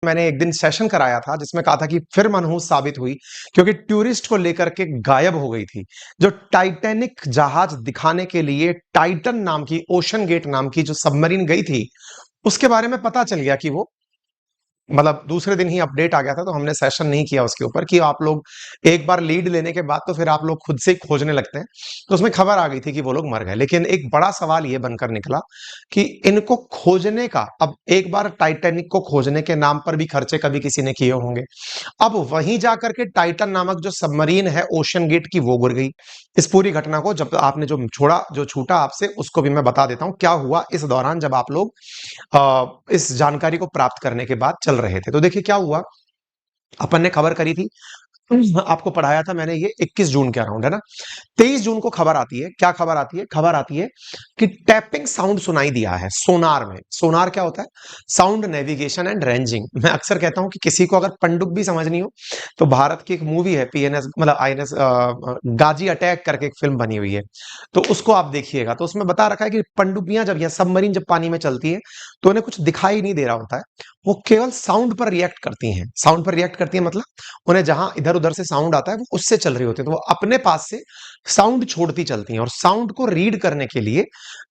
मैंने एक दिन सेशन कराया था जिसमें कहा था कि फिर मनहूस साबित हुई क्योंकि टूरिस्ट को लेकर के गायब हो गई थी। जो टाइटैनिक जहाज दिखाने के लिए टाइटन नाम की, ओशन गेट नाम की जो सबमरीन गई थी, उसके बारे में पता चल गया कि वो मतलब दूसरे दिन ही अपडेट आ गया था, तो हमने सेशन नहीं किया उसके ऊपर कि आप लोग एक बार लीड लेने के बाद तो फिर आप लोग खुद से ही खोजने लगते हैं। तो उसमें खबर आ गई थी कि वो लोग मर गए, लेकिन एक बड़ा सवाल ये बनकर निकला कि इनको खोजने का, अब एक बार टाइटैनिक को खोजने के नाम पर भी खर्चे कभी किसी ने किए होंगे। अब वहीं जाकर के टाइटन नामक जो सबमरीन है ओशन गेट की, वो गिर गई। इस पूरी घटना को जब आपने जो छूटा आपसे, उसको भी मैं बता देता हूं क्या हुआ इस दौरान जब आप लोग इस जानकारी को प्राप्त करने के बाद चल रहे थे। तो देखिए क्या हुआ, अपन ने खबर करी थी, आपको पढ़ाया था मैंने, ये 21 जून के अराउंड है ना। 23 जून को खबर आती है, क्या खबर आती है? खबर आती है कि टैपिंग साउंड सुनाई दिया है सोनार में। सोनार क्या होता है? Sound navigation and ranging. मैं अक्सर कहता हूं कि किसी को अगर पनडुब्बी समझनी हो तो भारत की एक मूवी है पीएनएस, मतलब आईएनएस गाजी अटैक करके एक फिल्म बनी हुई है, तो उसको आप देखिएगा। तो उसमें बता रखा है कि पनडुब्बियां जब या सबमरीन जब पानी में चलती है तो उन्हें कुछ दिखाई नहीं दे रहा होता है, वो केवल साउंड पर रिएक्ट करती हैं। साउंड पर रिएक्ट करती है मतलब उन्हें जहां इधर उधर से साउंड आता है वो उससे चल रही होती है, तो वो अपने पास से साउंड छोड़ती चलती हैं। और साउंड को रीड करने के लिए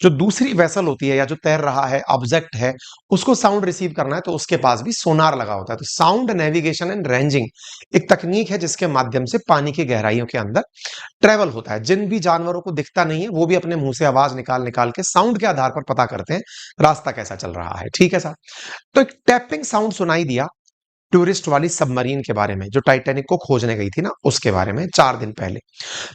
जो दूसरी वेसल होती है या जो तैर रहा है ऑब्जेक्ट है, उसको साउंड रिसीव करना है तो उसके पास भी सोनार लगा होता है। तो साउंड नेविगेशन एंड रेंजिंग एक तकनीक है जिसके माध्यम से पानी की गहराइयों के अंदर ट्रेवल होता है। जिन भी जानवरों को दिखता नहीं है वो भी अपने मुंह से आवाज निकाल निकाल के साउंड के आधार पर पता करते हैं रास्ता कैसा चल रहा है। ठीक है साहब, तो एक टैपिंग साउंड सुनाई दिया टूरिस्ट वाली सबमरीन के बारे में जो टाइटैनिक को खोजने गई थी ना, उसके बारे में 4 दिन पहले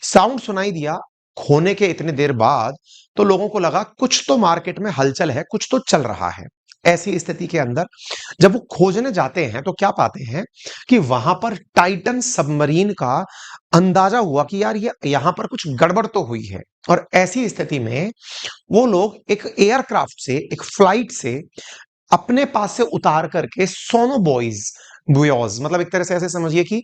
साउंड सुनाई दिया। खोने के इतने देर बाद तो लोगों को लगा कुछ तो मार्केट में हलचल है, कुछ तो चल रहा है। ऐसी स्थिति के अंदर जब वो खोजने जाते हैं तो क्या पाते हैं कि वहां पर टाइटन सबमरीन का अंदाजा हुआ कि यार ये यहां पर कुछ गड़बड़ तो हुई है। और ऐसी स्थिति में वो लोग एक एयरक्राफ्ट से, एक फ्लाइट से अपने पास से उतार करके सोनो बॉयज बुयोज, मतलब एक तरह से ऐसे समझिए कि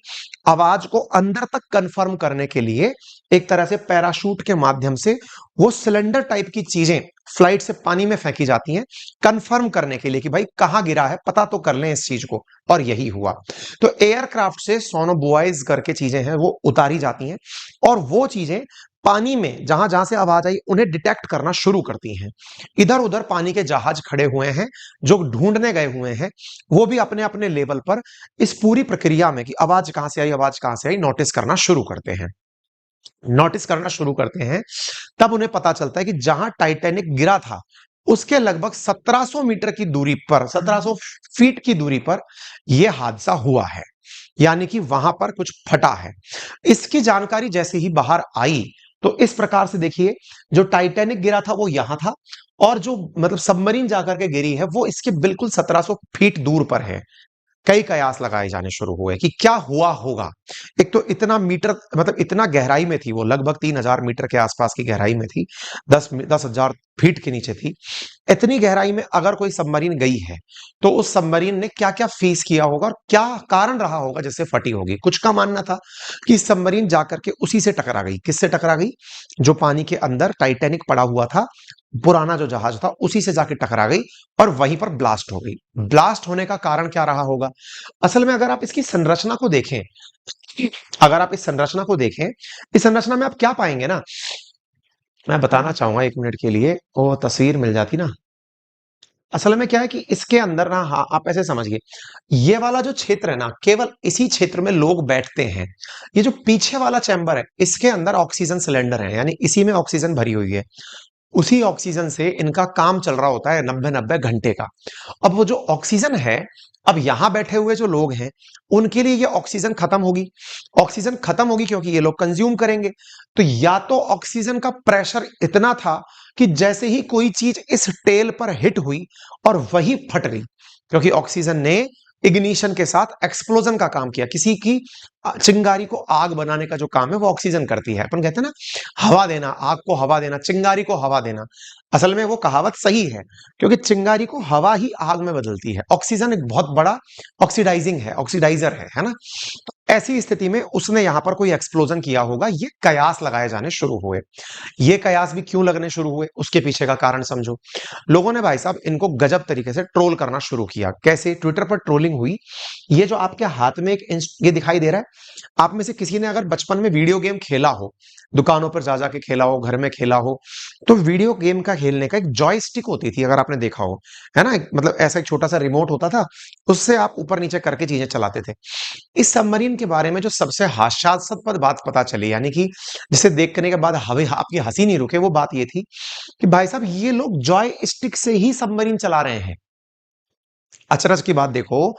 आवाज को अंदर तक कंफर्म करने के लिए एक तरह से पैराशूट के माध्यम से वो सिलेंडर टाइप की चीजें फ्लाइट से पानी में फेंकी जाती हैं कंफर्म करने के लिए कि भाई कहां गिरा है, पता तो कर लें इस चीज को। और यही हुआ। तो एयरक्राफ्ट से सोनो बॉयज करके चीजें हैं वो उतारी जाती हैं और वो चीजें पानी में जहां जहां से आवाज आई उन्हें डिटेक्ट करना शुरू करती हैं। इधर उधर पानी के जहाज खड़े हुए हैं जो ढूंढने गए हुए हैं, वो भी अपने अपने लेवल पर इस पूरी प्रक्रिया में कि आवाज कहां से आई, आवाज कहां से आई, नोटिस करना शुरू करते हैं। नोटिस करना शुरू करते हैं तब उन्हें पता चलता है कि जहां टाइटैनिक गिरा था उसके लगभग 1700 मीटर की दूरी पर, 1700 फीट की दूरी पर यह हादसा हुआ है। यानी कि वहां पर कुछ फटा है। इसकी जानकारी जैसे ही बाहर आई तो इस प्रकार से देखिए, जो टाइटैनिक गिरा था वो यहां था और जो मतलब सबमरीन जाकर के गिरी है वो इसके बिल्कुल 1700 फीट दूर पर है। कई कयास लगाए जाने शुरू हुए कि क्या हुआ होगा। एक तो इतना मीटर, मतलब इतना गहराई में थी वो, लगभग 3000 मीटर के आसपास की गहराई में थी, 10,000 फीट के नीचे थी। इतनी गहराई में अगर कोई सबमरीन गई है तो उस सबमरीन ने क्या क्या फेस किया होगा और क्या कारण रहा होगा जिससे फटी होगी। कुछ का मानना था कि सबमरीन जाकर के उसी से टकरा गई। किससे टकरा गई? जो पानी के अंदर टाइटैनिक पड़ा हुआ था, पुराना जो जहाज था, उसी से जाके टकरा गई और वहीं पर ब्लास्ट हो गई। ब्लास्ट होने का कारण क्या रहा होगा? असल में अगर आप इसकी संरचना को देखें, अगर आप इस संरचना को देखें, इस संरचना में आप क्या पाएंगे ना, मैं बताना चाहूंगा 1 मिनट के लिए, वो तस्वीर मिल जाती ना। असल में क्या है कि इसके अंदर ना, हाँ आप ऐसे समझिए, ये वाला जो क्षेत्र है ना, केवल इसी क्षेत्र में लोग बैठते हैं। ये जो पीछे वाला चैम्बर है इसके अंदर ऑक्सीजन सिलेंडर है, यानी इसी में ऑक्सीजन भरी हुई है। उसी ऑक्सीजन से इनका काम चल रहा होता है 90-90 घंटे का। अब वो जो ऑक्सीजन है, अब यहां बैठे हुए जो लोग हैं उनके लिए ये ऑक्सीजन खत्म होगी। ऑक्सीजन खत्म होगी क्योंकि ये लोग कंज्यूम करेंगे। तो या तो ऑक्सीजन का प्रेशर इतना था कि जैसे ही कोई चीज इस टेल पर हिट हुई और वही फट गई, क्योंकि ऑक्सीजन ने इग्निशन के साथ एक्सप्लोजन का काम किया। किसी की चिंगारी को आग बनाने का जो काम है वो ऑक्सीजन करती है। अपन कहते हैं ना, हवा देना, आग को हवा देना, चिंगारी को हवा देना। असल में वो कहावत सही है क्योंकि चिंगारी को हवा ही आग में बदलती है। ऑक्सीजन एक बहुत बड़ा ऑक्सीडाइजिंग है, ऑक्सीडाइजर है ना। ऐसी स्थिति में उसने यहां पर कोई एक्सप्लोजन किया होगा, ये कयास लगाए जाने शुरू हुए। ये कयास भी क्यों लगने शुरू हुए, उसके पीछे का कारण समझो। लोगों ने भाई साहब इनको गजब तरीके से ट्रोल करना शुरू किया। कैसे? ट्विटर पर ट्रोलिंग हुई। ये जो आपके हाथ में एक ये दिखाई दे रहा है, आप में से किसी ने अगर बचपन में वीडियो गेम खेला हो, दुकानों पर जा जाके खेला हो, घर में खेला हो, तो वीडियो गेम का खेलने का एक जॉयस्टिक होती थी, अगर आपने देखा हो, है ना? मतलब ऐसा एक छोटा सा रिमोट होता था, उससे आप ऊपर नीचे करके चीजें चलाते थे। इस सबमरीन के बारे में जो सबसे हास्यास्पद बात पता चली, यानी कि जिसे देखने के बाद हवे आपकी हंसी नहीं रुके, वो बात ये थी कि भाई साहब ये लोग जॉय स्टिक से ही सबमरीन चला रहे हैं। अचरज की बात देखो,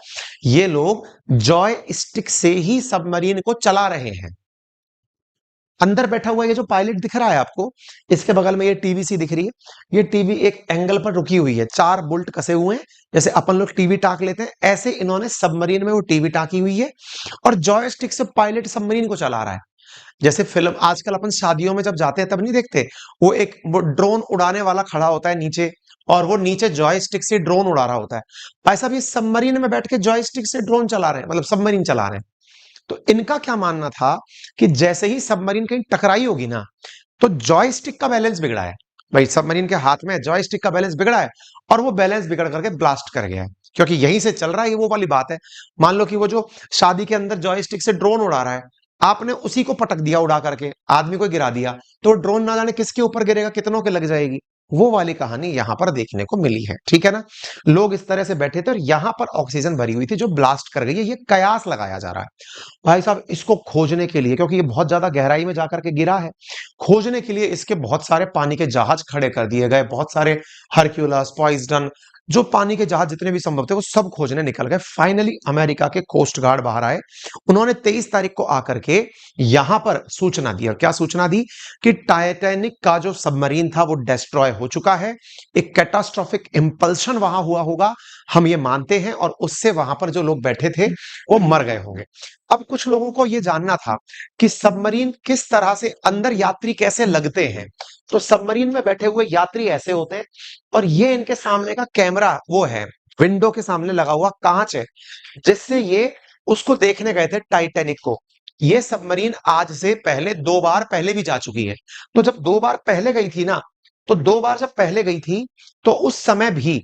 ये लोग जॉय स्टिक से ही सबमरीन को चला रहे हैं। अंदर बैठा हुआ ये जो पायलट दिख रहा है आपको, इसके बगल में ये टीवी सी दिख रही है, ये टीवी एक एंगल पर रुकी हुई है, 4 बोल्ट कसे हुए हैं, जैसे अपन लोग टीवी टाक लेते हैं, ऐसे इन्होंने सबमरीन में वो टीवी टाकी हुई है और जॉयस्टिक से पायलट सबमरीन को चला रहा है। जैसे फिल्म आजकल अपन शादियों में जब जाते हैं तब नहीं देखते, वो ड्रोन उड़ाने वाला खड़ा होता है नीचे, और वो नीचे जॉयस्टिक से ड्रोन उड़ा रहा होता है। भाई साहब ये सबमरीन में बैठ के जॉयस्टिक से ड्रोन चला रहे हैं, मतलब सबमरीन चला रहे हैं। तो इनका क्या मानना था कि जैसे ही सबमरीन कहीं टकराई होगी ना, तो जॉयस्टिक का बैलेंस बिगड़ा है। भाई सबमरीन के हाथ में जॉयस्टिक का बैलेंस बिगड़ा है और वो बैलेंस बिगड़ करके ब्लास्ट कर गया है, क्योंकि यहीं से चल रहा है। ये वो वाली बात है, मान लो कि वो जो शादी के अंदर जॉयस्टिक से ड्रोन उड़ा रहा है, आपने उसी को पटक दिया उड़ा करके, आदमी को गिरा दिया, तो ड्रोन ना जाने किसके ऊपर गिरेगा, कितनों के लग जाएगी। वो वाली कहानी यहां पर देखने को मिली है, ठीक है ना? लोग इस तरह से बैठे थे और यहां पर ऑक्सीजन भरी हुई थी जो ब्लास्ट कर गई है, ये कयास लगाया जा रहा है। भाई साहब इसको खोजने के लिए, क्योंकि ये बहुत ज्यादा गहराई में जाकर के गिरा है, खोजने के लिए इसके बहुत सारे पानी के जहाज खड़े कर दिए गए, बहुत सारे हरक्यूलस, पॉइजन, जो पानी के जहाज जितने भी संभव थे वो सब खोजने निकल गए। फाइनली अमेरिका के कोस्ट गार्ड बाहर आए, उन्होंने 23 तारीख को आकर के यहां पर सूचना दी। और क्या सूचना दी? कि टाइटैनिक का जो सबमरीन था वो डिस्ट्रॉय हो चुका है, एक कैटास्ट्रोफिक इंपल्शन वहां हुआ होगा, हम ये मानते हैं, और उससे वहां पर जो लोग बैठे थे वो मर गए होंगे। अब कुछ लोगों को यह जानना था कि सबमरीन किस तरह से अंदर यात्री कैसे लगते हैं। तो सबमरीन में बैठे हुए यात्री ऐसे होते हैं, और ये इनके सामने का कैमरा वो है, विंडो के सामने लगा हुआ कांच है, जिससे ये उसको देखने गए थे टाइटैनिक को। ये सबमरीन आज से पहले 2 बार पहले भी जा चुकी है। तो जब 2 बार पहले गई थी ना, तो 2 बार जब पहले गई थी, तो उस समय भी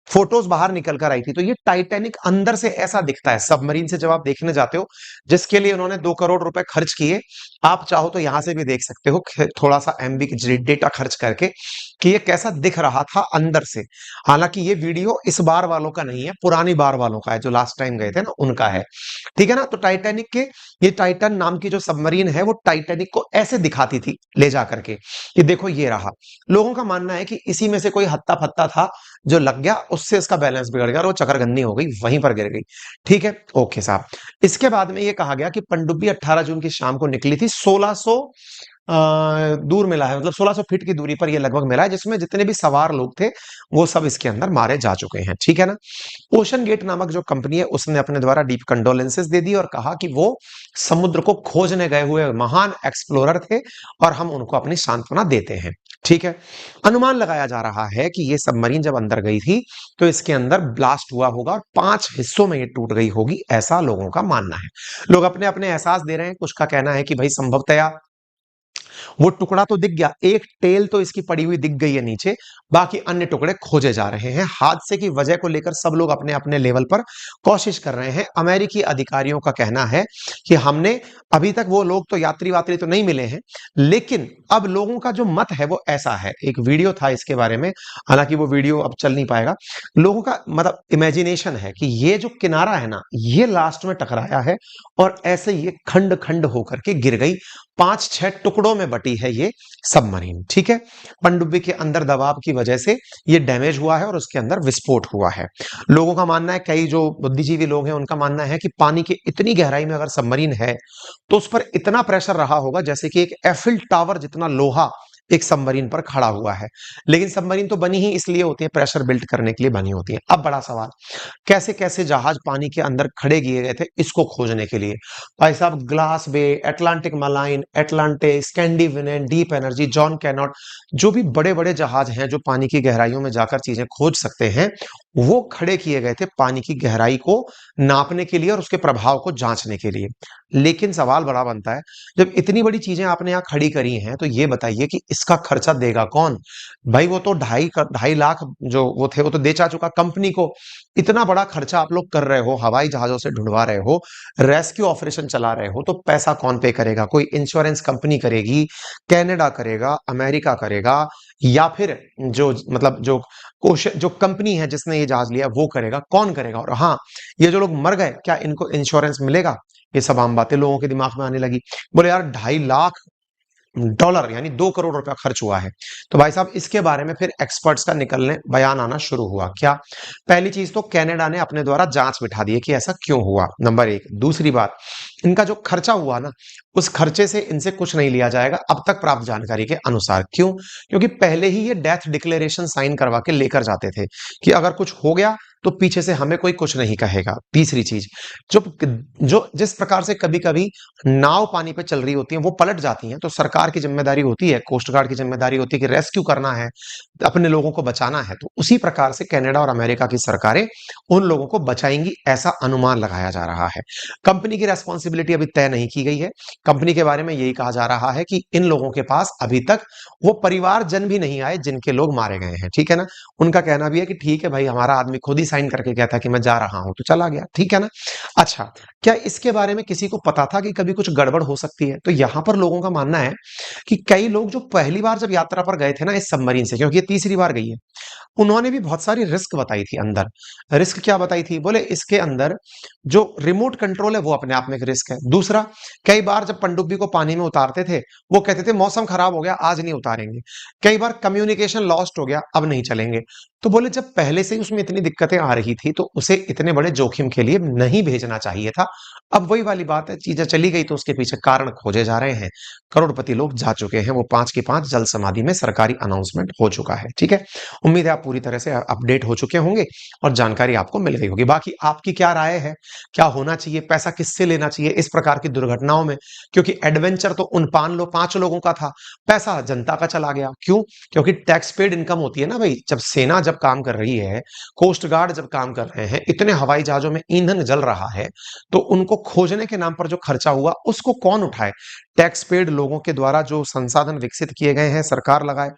फोटोज बाहर निकल कर आई थी। तो ये टाइटैनिक अंदर से ऐसा दिखता है सबमरीन से जब आप देखने जाते हो, जिसके लिए उन्होंने 2 करोड़ रुपए खर्च किए। आप चाहो तो यहां से भी देख सकते हो, थोड़ा सा एमबी की डेटा खर्च करके, कि ये कैसा दिख रहा था अंदर से। हालांकि ये वीडियो इस बार वालों का नहीं है, पुरानी बार वालों का है, जो लास्ट टाइम गए थे ना उनका है, ठीक है ना? तो टाइटैनिक के, ये टाइटन नाम की जो सबमरीन है वो टाइटैनिक को ऐसे दिखाती थी ले जा करके, कि देखो ये रहा। लोगों का मानना है कि इसी में से कोई हत्ता फत्ता था जो लग गया, उससे इसका बैलेंस बिगड़ गया और वो चकरगन्नी हो गई, वहीं पर गिर गई। ठीक है, ओके साहब। इसके बाद में ये कहा गया कि पनडुब्बी 18 जून की शाम को निकली थी, 1600 दूर मिला है, मतलब 1600 फीट की दूरी पर ये लगभग मिला है, जिसमें जितने भी सवार लोग थे वो सब इसके अंदर मारे जा चुके हैं, ठीक है ना? ओशन गेट नामक जो कंपनी है उसने अपने द्वारा डीप कंडोलेंसेस दे दी और कहा कि वो समुद्र को खोजने गए हुए महान एक्सप्लोरर थे और हम उनको अपनी सांत्वना देते हैं, ठीक है। अनुमान लगाया जा रहा है कि ये सबमरीन जब अंदर गई थी तो इसके अंदर ब्लास्ट हुआ होगा और 5 हिस्सों में ये टूट गई होगी, ऐसा लोगों का मानना है। लोग अपने अपने एहसास दे रहे हैं, कुछ का कहना है कि भाई संभवतया वो टुकड़ा तो दिख गया, एक टेल तो इसकी पड़ी हुई दिख गई है नीचे, बाकी अन्य टुकड़े खोजे जा रहे हैं। हादसे की वजह को लेकर सब लोग अपने अपने लेवल पर कोशिश कर रहे हैं। अमेरिकी अधिकारियों का कहना है कि हमने अभी तक वो लोग तो यात्री वात्री तो नहीं मिले हैं, लेकिन अब लोगों का जो मत है वो ऐसा है, एक वीडियो था इसके बारे में, हालांकि वो वीडियो अब चल नहीं पाएगा। लोगों का मतलब इमेजिनेशन है कि ये जो किनारा है ना, ये लास्ट में टकराया है और ऐसे ये खंड खंड होकर के गिर गई, 5-6 टुकड़ों में बटी है ये सबमरीन, ठीक है। पनडुब्बी के अंदर दबाव की वजह से ये डैमेज हुआ है और उसके अंदर विस्फोट हुआ है। लोगों का मानना है, कई जो बुद्धिजीवी लोग हैं उनका मानना है कि पानी की इतनी गहराई में अगर सबमरीन है तो उस पर इतना प्रेशर रहा होगा जैसे कि एक एफिल टावर जितना लोहा एक सबमरीन पर खड़ा हुआ है। लेकिन सबमरीन तो बनी ही इसलिए होती है, प्रेशर बिल्ड करने के लिए बनी होती है। अब बड़ा सवाल, कैसे कैसे जहाज पानी के अंदर खड़े किए गए थे इसको खोजने के लिए। भाई साहब Glass Bay, Atlantic Marine, Atlante, Scandinavian, Deep Energy, John कैनॉट, जो भी बड़े बड़े जहाज हैं जो पानी की गहराइयों में जाकर चीजें खोज सकते हैं, वो खड़े किए गए थे पानी की गहराई को नापने के लिए और उसके प्रभाव को जांचने के लिए। लेकिन सवाल बड़ा बनता है, जब इतनी बड़ी चीजें आपने यहाँ खड़ी करी हैं, तो ये बताइए कि इसका खर्चा देगा कौन? भाई वो तो 2.5 लाख जो वो थे वो तो दे चा चुका कंपनी को। इतना बड़ा खर्चा आप लोग कर रहे हो, हवाई जहाजों से ढुंढवा रहे हो, रेस्क्यू ऑपरेशन चला रहे हो, तो पैसा कौन पे करेगा? कोई इंश्योरेंस कंपनी करेगी, कनाडा करेगा, अमेरिका करेगा, या फिर जो मतलब जो कोश जो कंपनी है जिसने ये जहाज लिया वो करेगा? कौन करेगा? और हाँ, ये जो लोग मर गए, क्या इनको इंश्योरेंस मिलेगा? ये सब आम बातें लोगों के दिमाग में आने लगी। बोले यार, $2.5 लाख यानी 2 करोड़ रुपया खर्च हुआ है। तो भाई साहब, इसके बारे में फिर एक्सपर्ट्स का निकलने बयान आना शुरू हुआ। क्या? पहली चीज तो कनाडा ने अपने द्वारा जांच बिठा दी है कि ऐसा क्यों हुआ, नंबर एक। दूसरी बात, इनका जो खर्चा हुआ ना, उस खर्चे से इनसे कुछ नहीं लिया जाएगा अब तक प्राप्त जानकारी के अनुसार। क्यों? क्योंकि पहले ही ये डेथ डिक्लेरेशन साइन करवा के लेकर जाते थे कि अगर कुछ हो गया तो पीछे से हमें कोई कुछ नहीं कहेगा। तीसरी चीज, जो जो जिस प्रकार से कभी कभी नाव पानी पे चल रही होती है, वो पलट जाती हैं, तो सरकार की जिम्मेदारी होती है, कोस्ट गार्ड की जिम्मेदारी होती है कि रेस्क्यू करना है, अपने लोगों को बचाना है। तो उसी प्रकार से कनाडा और अमेरिका की सरकारें उन लोगों को बचाएंगी, ऐसा अनुमान लगाया जा रहा है। कंपनी की रेस्पॉन्सिबिलिटी अभी तय नहीं की गई है। कंपनी के बारे में यही कहा जा रहा है कि इन लोगों के पास अभी तक वो परिवारजन भी नहीं आए जिनके लोग मारे गए हैं, ठीक है ना। उनका कहना भी है कि ठीक है भाई, हमारा आदमी खुद ही साइन करके गया था कि मैं जा रहा हूं, तो चला गया, ठीक है ना। अच्छा, क्या इसके बारे में किसी को पता था कि कभी कुछ गड़बड़ हो सकती है? तो यहां पर लोगों का मानना है कि कई लोग जो पहली बार जब यात्रा पर गए थे ना इस सबमरीन से, क्योंकि ये तीसरी बार गई है, उन्होंने भी बहुत सारी रिस्क बताई थी अंदर। रिस्क क्या बताई थी? बोले इसके अंदर जो रिमोट कंट्रोल है वो अपने आप में एक रिस्क है। दूसरा, कई बार जब पनडुब्बी को पानी में उतारते थे, वो कहते थे मौसम खराब हो गया, आज नहीं उतारेंगे। कई बार कम्युनिकेशन लॉस्ट हो गया, अब नहीं चलेंगे। तो बोले जब पहले से ही उसमें इतनी दिक्कतें आ रही थी, तो उसे इतने बड़े जोखिम के लिए नहीं भेजना चाहिए था। अब वही वाली बात है, चीजें चली गई तो उसके पीछे कारण खोजे जा रहे हैं। करोड़पति लोग जा चुके हैं, वो 5 की 5 जल समाधि में सरकारी अनाउंसमेंट हो चुका है, ठीक है। उम्मीद है आप पूरी तरह से अपडेट हो चुके होंगे और जानकारी आपको मिल गई होगी। बाकी आपकी क्या राय है? क्या होना चाहिए? पैसा किससे लेना चाहिए इस प्रकार की दुर्घटनाओं में? क्योंकि एडवेंचर तो उन 5 लोगों का था, पैसा जनता का चला गया। क्यों? क्योंकि टैक्स पेड इनकम होती है ना भाई। जब सेना जब काम कर रही है, कोस्ट गार्ड जब काम कर रहे हैं, इतने हवाई जहाजों में ईंधन जल रहा है, तो उनको खोजने के नाम पर जो खर्चा हुआ उसको कौन उठाए? टैक्स पेड लोगों के द्वारा जो संसाधन विकसित किए गए हैं, सरकार लगाए।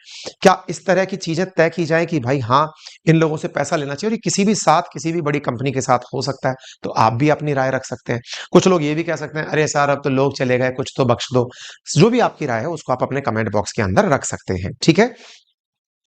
क्या इस तरह की चीजें तय की जाए कि भाई हाँ, इन लोगों से पैसा लेना चाहिए, और ये किसी भी बड़ी कंपनी के साथ हो सकता है? तो आप भी अपनी राय रख सकते हैं। कुछ लोग ये भी कह सकते हैं, अरे सर अब तो लोग चले गए, कुछ तो बख्श दो। जो भी आपकी राय है उसको आप अपने कमेंट बॉक्स के अंदर रख सकते हैं, ठीक है।